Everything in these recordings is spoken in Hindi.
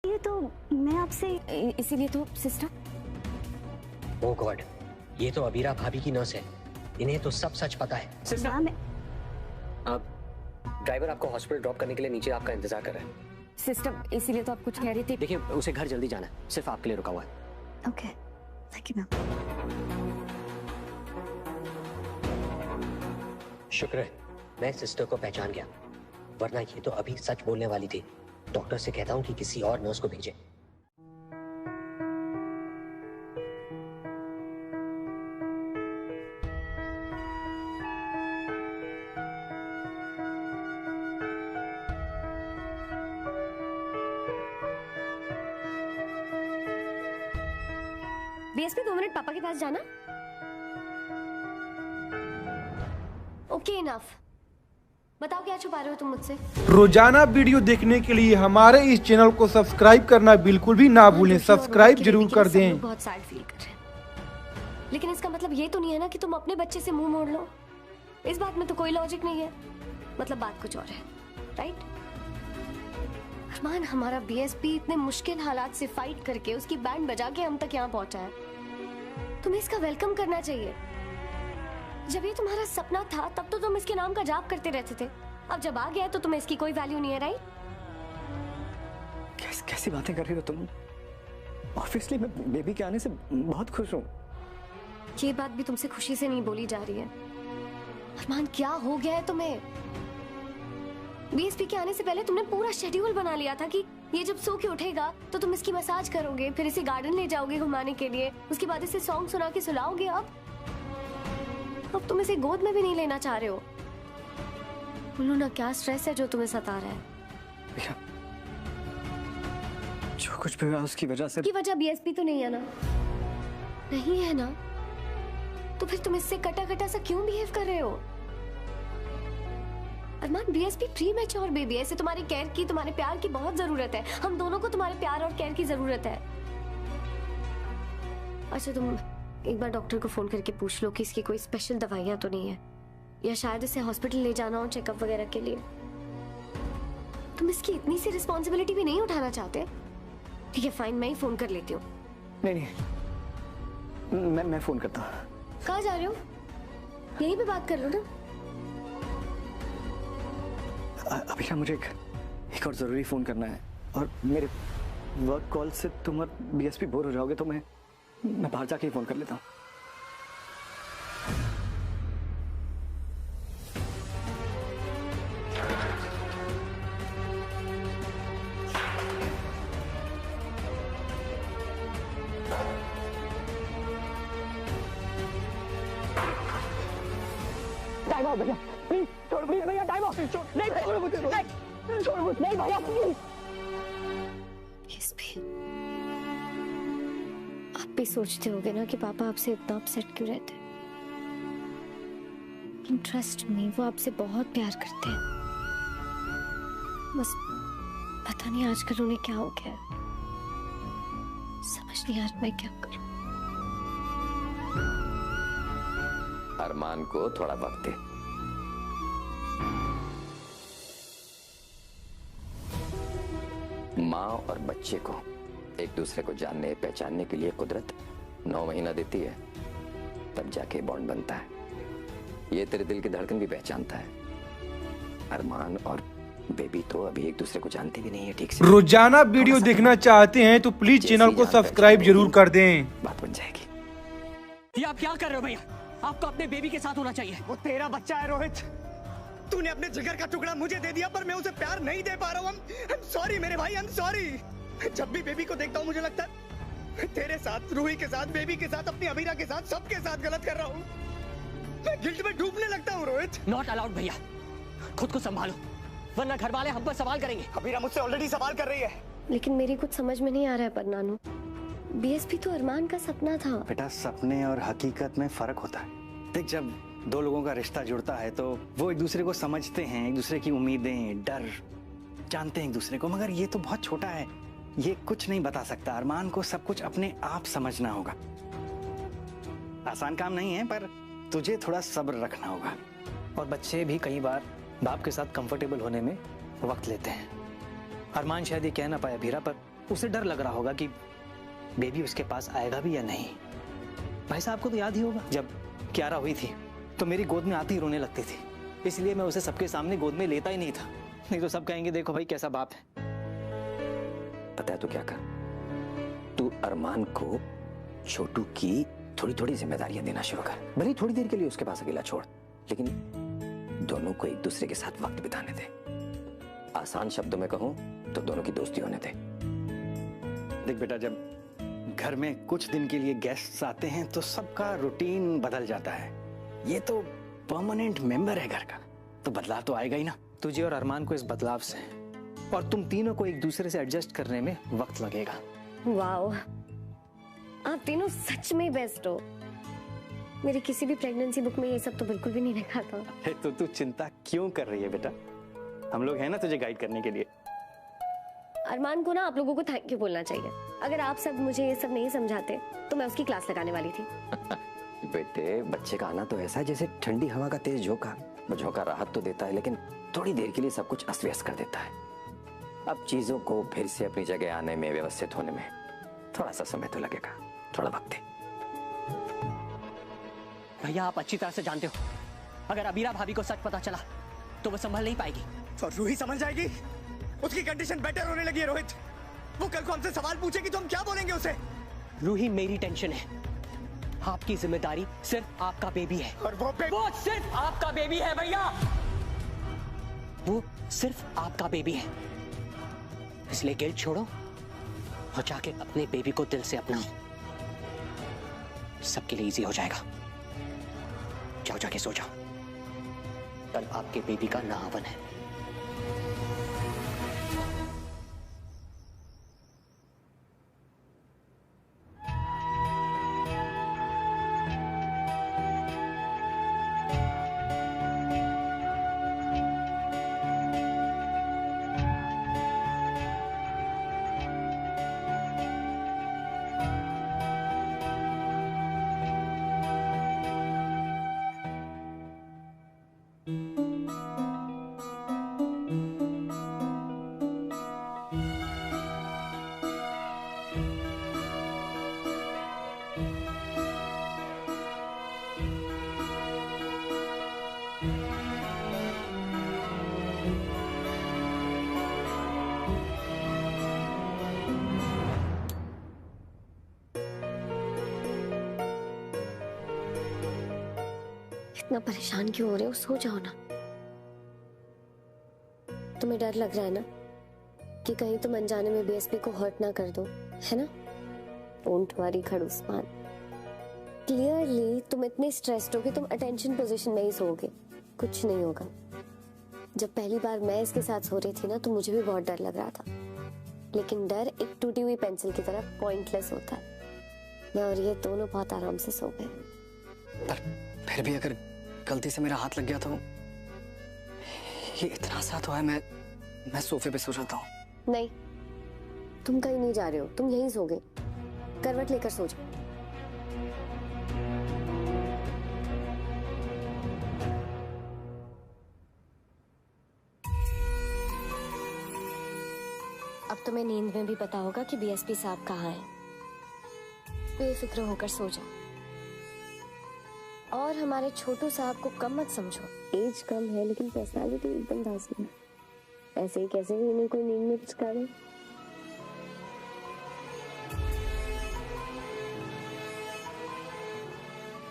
ये तो मैं आपसे इसीलिए तो सिस्टर। ओह गॉड, ये तो अबीरा भाभी की नर्स है। इन्हें तो सब सच पता है। सिस्टर अब ड्राइवर आपको हॉस्पिटल ड्रॉप करने के लिए नीचे आपका इंतजार कर रहा है। सिस्टर, इसीलिए तो आप कुछ कह रही थी। देखिए, उसे घर जल्दी जाना है, सिर्फ आपके लिए रुका हुआ है। Okay, thank you ma'am. शुक्र है मैं सिस्टर को पहचान गया, वरना ये तो अभी सच बोलने वाली थी। डॉक्टर से कहता हूँ कि किसी और नर्स को भेजे। बीएसपी 2 मिनट पापा के पास जाना। Okay enough. बताओ क्या छुपा रहे हो तुम मुझसे? रोजाना वीडियो देखने के लिए हमारे इस चैनल को सब्सक्राइब करना बिल्कुल भी ना भूलें। सब्सक्राइब जरूर कर दें। बहुत सैड फील कर रहे हैं, लेकिन इसका मतलब ये तो नहीं है ना कि तुम अपने बच्चे से मुंह मोड़ लो। इस बात में तो कोई लॉजिक नहीं है। मतलब बात कुछ और है, राइट? अरमान, हमारा बीएसपी इतने मुश्किल हालात से फाइट करके उसकी बैंड बजा के हम तक यहाँ पहुंचा है। तुम्हें इसका वेलकम करना चाहिए। जब ये तुम्हारा सपना था तब तो तुम इसके नाम का जाप करते रहते थे। अब जब आ गया है तो तुम्हें इसकी कोई वैल्यू नहीं है, राइट? कैसी बातें कर रही हो तुम? ऑब्वियसली मैं बेबी के आने से बहुत खुश हूँ। ये बात भी तुमसे खुशी से नहीं बोली जा रही है। अरमान, क्या हो गया है तुम्हें? बीएसपी के आने से पहले तुमने पूरा शेड्यूल बना लिया था कि ये जब सो के उठेगा तो तुम इसकी मसाज करोगे, फिर इसे गार्डन ले जाओगे घुमाने के लिए, उसके बाद इसे सॉन्ग सुना के सुलाओगे। अब तुम इसे गोद में भी नहीं लेना चाह रहे हो। बोलो ना, क्या स्ट्रेस है जो तुम्हें सता रहा है? भैया, जो कुछ भी हुआ उसकी वजह से। की वजह बीएसपी तो नहीं है ना? नहीं है ना? तो फिर तुम इससे कटा कटा सा क्यों बिहेव कर रहे हो? अरमान, बीएसपी प्री मैच्योर बेबी है। इसे तुम्हारी केयर की, तुम्हारे प्यार की बहुत जरूरत है। हम दोनों को तुम्हारे प्यार और केयर की जरूरत है। अच्छा, तुम एक बार डॉक्टर को फोन करके पूछ लो कि इसकी कोई स्पेशल दवाइयां तो नहीं है, या शायद इसे हॉस्पिटल ले जाना हो चेकअप वगैरह के लिए। तुम इसकी इतनी सी रिस्पॉन्सिबिलिटी भी नहीं उठाना चाहते? ठीक है, फाइन, मैं ही फोन कर लेती हूँ। नहीं, मैं फोन करता हूँ। कहाँ जा रहे हो? यहीं पे बात कर लो ना। अभी ना मुझे एक और जरूरी फोन करना है, और मेरे वर्क कॉल से तुम और बीएसपी बोर हो जाओगे, तो मैं बाहर जाके ही फोन कर लेता हूँ। टाइम आउट भैया, प्लीज छोड़ मुझे भैया। टाइम आउट, नहीं छोड़ मुझे, नहीं छोड़ मुझे, नहीं भैया प्लीज। आप भी सोचते होगे ना कि पापा आपसे इतना अपसेट क्यों रहते हैं। ट्रस्ट मी, वो आपसे बहुत प्यार करते हैं। बस पता नहीं आजकल उन्हें क्या हो गया है। समझ नहीं आ रहा मैं क्या करूं। अरमान को थोड़ा वक्त दे। माँ और बच्चे को एक दूसरे को जानने पहचानने के लिए कुदरत 9 महीना देती है, तब जाके बॉन्ड बनता है। ये तेरे दिल की धड़कन भी पहचानता है। अरमान और बेबी तो अभी एक दूसरे को जानते भी नहीं है ठीक से। रोजाना वीडियो देखना चाहते हैं तो प्लीज चैनल को सब्सक्राइब जरूर कर दें। बात बन जाएगी। ये आप क्या कर रहे हो भैया? आपको अपने बेबी के साथ होना चाहिए। वो तेरा बच्चा है रोहित। तूने अपने जिगर का टुकड़ा मुझे दे दिया, पर मैं उसे प्यार नहीं दे पा रहा हूँ। I'm sorry मेरे भाई, I'm sorry। जब भी बेबी को देखता हूँ मुझे लगता है तेरे साथ, रूही के साथ, बेबी के साथ, अपनी अबीरा के साथ, सबके साथ गलत कर रहा हूँ। मैं गिल्ट में डूबने लगता हूँ रोहित। नॉट अलाउड भैया, खुद को संभालो वरना घर वाले हम पर सवाल करेंगे। अबीरा मुझसे ऑलरेडी सवाल कर रही है। लेकिन मेरी कुछ समझ में नहीं आ रहा है पन्नानू। बीएसपी तो अरमान का सपना था। बेटा, सपने और हकीकत में फर्क होता है। देख, जब दो लोगों का रिश्ता जुड़ता है तो वो एक दूसरे को समझते हैं, एक दूसरे की उम्मीदें, डर जानते हैं एक दूसरे को। मगर ये तो बहुत छोटा है, ये कुछ नहीं बता सकता। अरमान को सब कुछ अपने आप समझना होगा। आसान काम नहीं है, पर तुझे थोड़ा सब्र रखना होगा। और बच्चे भी कई बार बाप के साथ कंफर्टेबल होने में वक्त लेते हैं। अरमान शायद ये कह ना पाया भीरा, पर उसे डर लग रहा होगा कि बेबी उसके पास आएगा भी या नहीं। भाई साहब को तो याद ही होगा, जब क्यारा हुई थी तो मेरी गोद में आती ही रोने लगती थी, इसलिए मैं उसे सबके सामने गोद में लेता ही नहीं था, नहीं तो सब कहेंगे देखो भाई कैसा बाप है। पता है तू क्या कर, तू अरमान को छोटू की थोड़ी थोड़ी जिम्मेदारियां देना शुरू कर। भले थोड़ी देर के लिए उसके पास अकेला छोड़, लेकिन दोनों को एक दूसरे के साथ वक्त बिताने दे। आसान शब्दों में कहूं तो दोनों की दोस्ती होने दे। देख बेटा, जब घर में कुछ दिन के लिए गेस्ट्स आते हैं तो सबका रूटीन बदल जाता है। ये तो परमानेंट मेंबर है घर का, तो बदलाव तो आएगा ही ना। तुझे और अरमान को इस बदलाव से और तुम तीनों को एक दूसरे से एडजस्ट करने में वक्त लगेगा। वाओ, आप तीनों सच में बेस्ट हो। मेरी किसी भी प्रेगनेंसी बुक में ये सब तो बिल्कुल भी नहीं लिखा था। तो तू चिंता क्यों कर रही है बेटा, हम लोग हैं ना तुझे गाइड करने के लिए। अरमान को ना आप लोगों को थैंक यू बोलना चाहिए। अगर आप सब मुझे ये सब नहीं समझाते तो मैं उसकी क्लास लगाने वाली थी। बेटे, बच्चे का आना तो ऐसा है जैसे ठंडी हवा का तेज झोंका। वो झोंका राहत तो देता है, लेकिन थोड़ी देर के लिए सब कुछ अस्त व्यस्त कर देता है। अब चीजों को फिर से अपनी जगह आने में, व्यवस्थित होने में थोड़ा सा समय तो लगेगा, थोड़ा वक्त दे। भैया आप अच्छी तरह से जानते हो, अगर अबीरा भाभी को सच पता चला तो वो संभल नहीं पाएगी। और रूही समझ जाएगी, उसकी कंडीशन बेटर होने लगी है रोहित। वो कल को हमसे सवाल पूछेगी तो हम क्या बोलेंगे उसे? रूही मेरी टेंशन है, आपकी जिम्मेदारी सिर्फ आपका बेबी है। और वो सिर्फ आपका बेबी है भैया, वो सिर्फ आपका बेबी है। इसलिए गिल्ट छोड़ो और जाके अपने बेबी को दिल से अपनाओ, सबके लिए इजी हो जाएगा। जाओ जाके सो जाओ, कल आपके बेबी का नहावन है। इतना परेशान क्यों हो रहे हो? सो जाओ ना। तुम्हें डर लग रहा है ना कि कहीं तुम अनजाने में बीएसपी को हर्ट ना कर दो, है ना? डोंट वरी खड़ूस मान। क्लियरली तुम इतने स्ट्रेस्ड हो कि तुम अटेंशन पोजीशन में ही सोओगे, कुछ नहीं होगा। जब पहली बार मैं इसके साथ सो रही थी ना तो मुझे भी बहुत डर लग रहा था, लेकिन डर एक टूटी हुई पेंसिल की तरह पॉइंटलेस होता है। मैं और ये दोनों बहुत आराम से सो गए। पर फिर भी अगर गलती से मेरा हाथ लग गया तो ये इतना सा तो है, मैं सोफे पे सो जाता हूँ। नहीं, तुम कहीं नहीं जा रहे हो, तुम यहीं सोगे। करवट लेकर सो जाओ। अब तुम्हें नींद में भी पता होगा कि बीएसपी साहब कहाँ हैं। बेफिक्र होकर सो जाओ। और हमारे छोटू साहब को कम मत समझो। एज कम है लेकिन पर्सनालिटी एकदम धांसू है। ऐसे ही कैसे भी इन्हें कोई नींद में पुचका दे।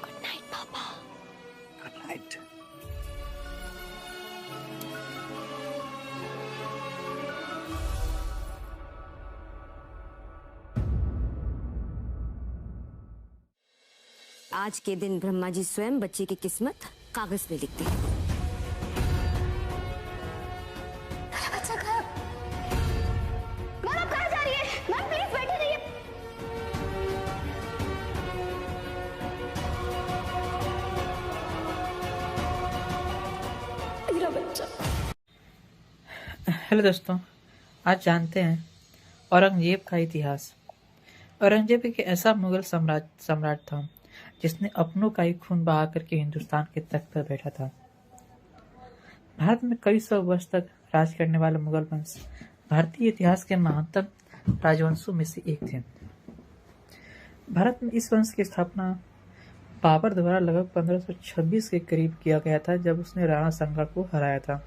गुड नाइट पापा। Good night. आज के दिन ब्रह्मा जी स्वयं बच्चे की किस्मत कागज पे लिखते हैं। बच्चा कहाँ? मैम आप कहाँ जा रही है? मैम प्लीज बैठे रहिए। मेरा बच्चा। हेलो दोस्तों, आज जानते हैं औरंगजेब का इतिहास। औरंगजेब एक ऐसा मुगल सम्राट था जिसने अपनों का ही खून बहा करके हिंदुस्तान के तख्त पर बैठा था। भारत में कई सौ वर्ष तक राज करने वाला मुगल वंश भारतीय इतिहास के महानतम राजवंशों में से एक थे। भारत में इस वंश की स्थापना बाबर द्वारा लगभग 1526 के करीब किया गया था, जब उसने राणा सांगा को हराया था।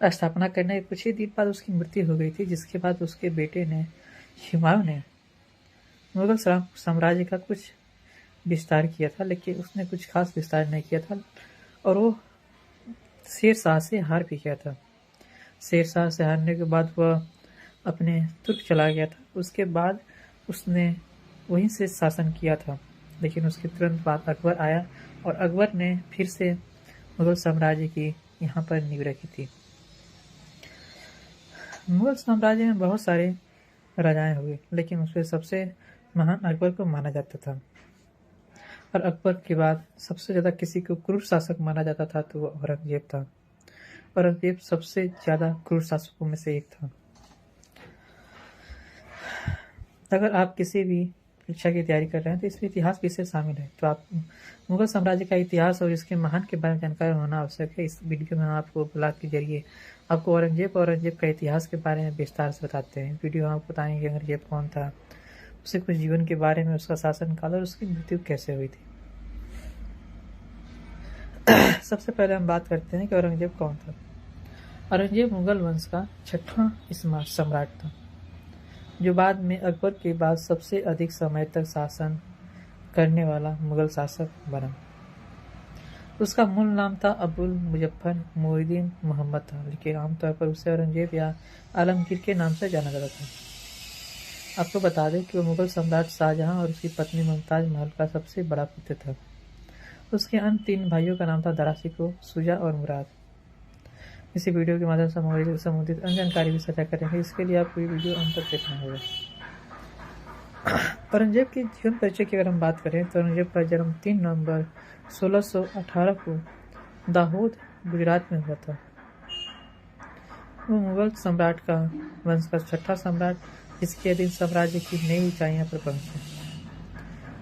स्थापना करने के कुछ ही दिन बाद उसकी मृत्यु हो गई थी, जिसके बाद उसके बेटे ने हुमायूं ने मुगल साम्राज्य का कुछ विस्तार किया था, लेकिन उसने कुछ खास विस्तार नहीं किया था और वो शेर शाह से हार भी गया था। शेर शाह से हारने के बाद वह अपने तुर्क चला गया था। उसके बाद उसने वहीं से शासन किया था, लेकिन उसके तुरंत बाद अकबर आया और अकबर ने फिर से मुगल साम्राज्य की यहाँ पर नींव रखी थी। मुगल साम्राज्य में बहुत सारे राजाएं हुए, लेकिन उसमें सबसे महान अकबर को माना जाता था। और अकबर के बाद सबसे ज्यादा किसी को क्रूर शासक माना जाता था तो वो औरंगजेब था। औरंगजेब सबसे ज्यादा क्रूर शासकों में से एक था। अगर आप किसी भी परीक्षा की तैयारी कर रहे हैं तो इसमें इतिहास विषय शामिल है, तो आप मुगल साम्राज्य का इतिहास और इसके महान के बारे में जानकारी होना आवश्यक है। इस वीडियो में हम आपको ब्लॉग के जरिए आपको औरंगजेब का इतिहास के बारे में विस्तार से बताते हैं। वीडियो में आपको बताएंगे औरंगजेब कौन था, उसके कुछ जीवन के बारे में, उसका शासनकाल और उसकी मृत्यु कैसे हुई थी। सबसे पहले हम बात करते हैं कि औरंगजेब कौन था। औरंगजेब मुगल वंश का 6वां सम्राट था, जो बाद में अकबर के बाद सबसे अधिक समय तक शासन करने वाला मुगल शासक बना। उसका मूल नाम था अबुल मुजफ्फर मोइनुद्दीन मोहम्मद था, लेकिन आमतौर पर उसे औरंगजेब या आलमगीर के नाम से जाना जाता था। आपको बता दें कि वह मुगल सम्राट शाहजहां और उसकी पत्नी मुमताज महल का सबसे बड़ा पुत्र था। उसके अन्य 3 भाइयों का नाम था दारा शिकोह, शुजा और मुराद। इसी वीडियो के माध्यम से हम संबंधित अन्य जानकारी भी साझा करेंगे, इसके लिए आपको ये वीडियो अंत तक देखना होगा। औरंगजेब के जीवन परिचय की अगर हम बात करें तो औरंगजेब का जन्म 3 नवंबर 1618 को दाहोद, गुजरात में हुआ था। वो मुगल सम्राट का वंश का 6वां सम्राट, जिसके अधीन साम्राज्य की नई ऊंचाइयों पर पहुंचे।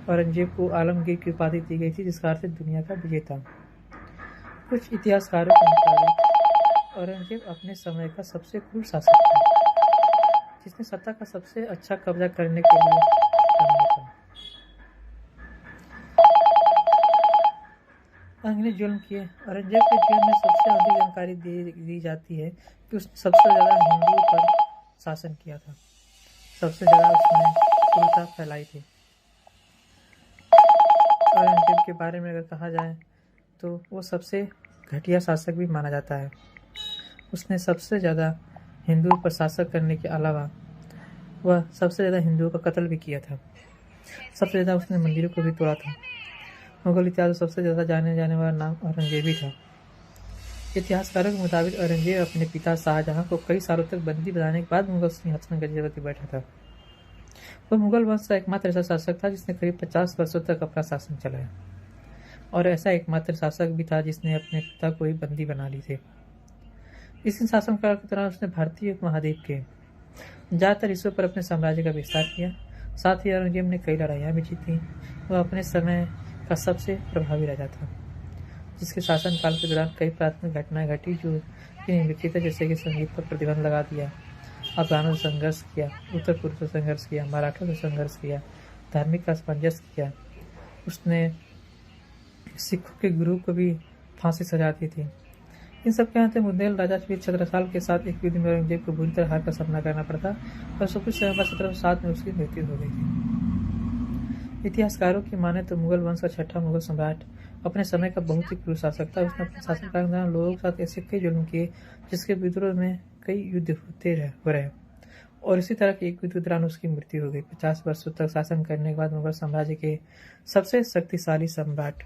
औरंगजेब को आलमगीर की उपाधि दी गई थी, जिसका अर्थ दुनिया का विजेता। कुछ इतिहासकारों के मुताबिक औरंगजेब अपने समय का सबसे क्रूर शासक था, जिसने सत्ता का सबसे अच्छा कब्जा करने के लिए था। अंग्रेज जुल्म किए। औरंगजेब के जीवन में सबसे अधिक जानकारी दी जाती है कि उसने सबसे ज्यादा हिंदुओं पर शासन किया था, सबसे ज्यादा उसने क्रूरता फैलाई थी। औरंगजेब के बारे में अगर कहा जाए तो वो सबसे घटिया शासक भी माना जाता है। उसने सबसे ज़्यादा हिंदुओं पर शासन करने के अलावा वह सबसे ज़्यादा हिंदुओं का कत्ल भी किया था। सबसे ज़्यादा उसने मंदिरों को भी तोड़ा था। मुगल इतिहास में सबसे ज़्यादा जाने जाने वाला नाम औरंगजेब ही था। इतिहासकारों के मुताबिक औरंगजेब अपने पिता शाहजहां को कई सालों तक बंदी बनाने के बाद मुगल सिंहासन पर जगह बैठा था। वह मुगल वंश का एकमात्र ऐसा शासक था जिसने करीब 50 वर्षों तक अपना शासन चलाया, और ऐसा एकमात्र शासक भी था जिसने अपने पिता को ही बंदी बना ली थी। इस शासनकाल के दौरान उसने भारतीय उपमहाद्वीप के ज़्यादातर हिस्सों पर अपने साम्राज्य का विस्तार किया। साथ ही औरंगजेब ने कई लड़ाइयाँ भी जीती। वह अपने समय का सबसे प्रभावी राजा था, जिसके शासनकाल के दौरान कई प्राथमिक घटनाएं घटी जो निम्नलिखित है, जैसे कि संगीत पर प्रतिबंध लगा दिया, अफगानों से संघर्ष किया, उत्तर पूर्व से संघर्ष किया, मराठों से संघर्ष किया, धार्मिक का असमंजस किया। उसने सिखों के गुरु को भी फांसी सजा दी थी। इन सब के अंत बुंदेल राजा वीर छत्रसाल के साथ एक युद्ध में औरंगजेब को बुरी तरह हार का सामना करना पड़ा था और सब कुछ 1707 में उसकी मृत्यु हो गई थी। इतिहासकारों की माने तो मुगल वंश का 6वां मुगल सम्राट अपने समय का बहुत ही क्रूर शासक था। उसने अपने शासनकाल के दौरान लोगों के साथ ऐसे कई जुल्म किए जिसके विद्रोह में कई युद्ध होते रहे और इसी तरह के एक युद्ध के दौरान उसकी मृत्यु हो गई। 50 वर्षों तक शासन करने के बाद मुगल साम्राज्य के सबसे शक्तिशाली सम्राट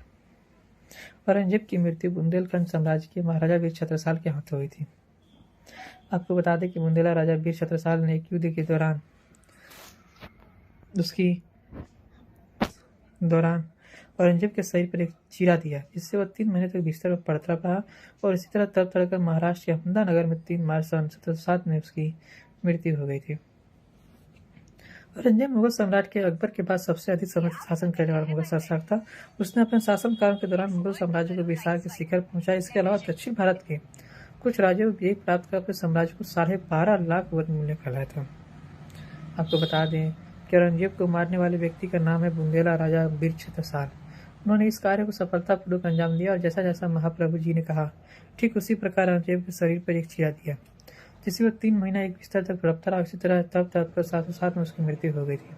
औरंगजेब की मृत्यु बुंदेलखंड साम्राज्य के महाराजा वीर छत्रसाल के हाथों हुई थी। आपको बता दें कि बुंदेला राजा वीर छत्रसाल ने एक युद्ध के दौरान औरंगजेब के शरीर पर एक चीरा दिया, जिससे वह 3 महीने तक बिस्तर पर पड़ता रहा और इसी तरह तब तड़कर महाराष्ट्र के अहमदानगर में 3 मार्च 1707 में उसकी मृत्यु हो गई थी। औरंगजेब मुगल सम्राट के अकबर के बाद सबसे अधिक समय शासन करने वाला मुगल शासक था। उसने अपने शासनकाल के दौरान मुगल साम्राज्य को विस्तार के शिखर पहुंचाया। इसके अलावा दक्षिण भारत के कुछ राजाओं को विजय प्राप्त कर अपने साम्राज्य को 12.5 लाख वर्ग मील फैलाया था। आपको बता दें कि औरंगजेब को मारने वाले व्यक्ति का नाम है बुंदेला राजा वीर छत्रसाल। उन्होंने इस कार्य को सफलतापूर्वक अंजाम दिया और जैसा जैसा महाप्रभु जी ने कहा ठीक उसी प्रकार औरंगजेब के शरीर पर एक चिरा दिया, जिससे वह 3 महीना एक बिस्तर तक तड़पता रहा। इसी तरह तब तक साथ साथ में उसकी मृत्यु हो गई थी।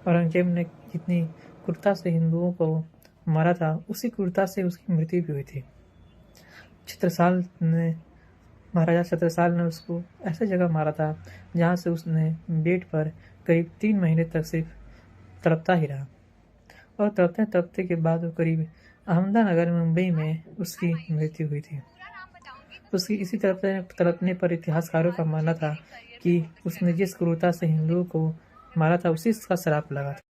औरंगजेब ने जितनी क्रूरता से हिंदुओं को मारा था उसी क्रूरता से उसकी मृत्यु भी हुई थी। महाराजा छत्रसाल ने उसको ऐसी जगह मारा था जहाँ से उसने बेड पर करीब 3 महीने तक सिर्फ तड़पता ही रहा और तड़पते तड़पते के बाद वो करीब अहमदानगर मुंबई में उसकी मृत्यु हुई थी। उसकी इसी तड़पने पर इतिहासकारों का मानना था कि उसने जिस क्रूरता से हिंदुओं को मारा था उसी का श्राप लगा था।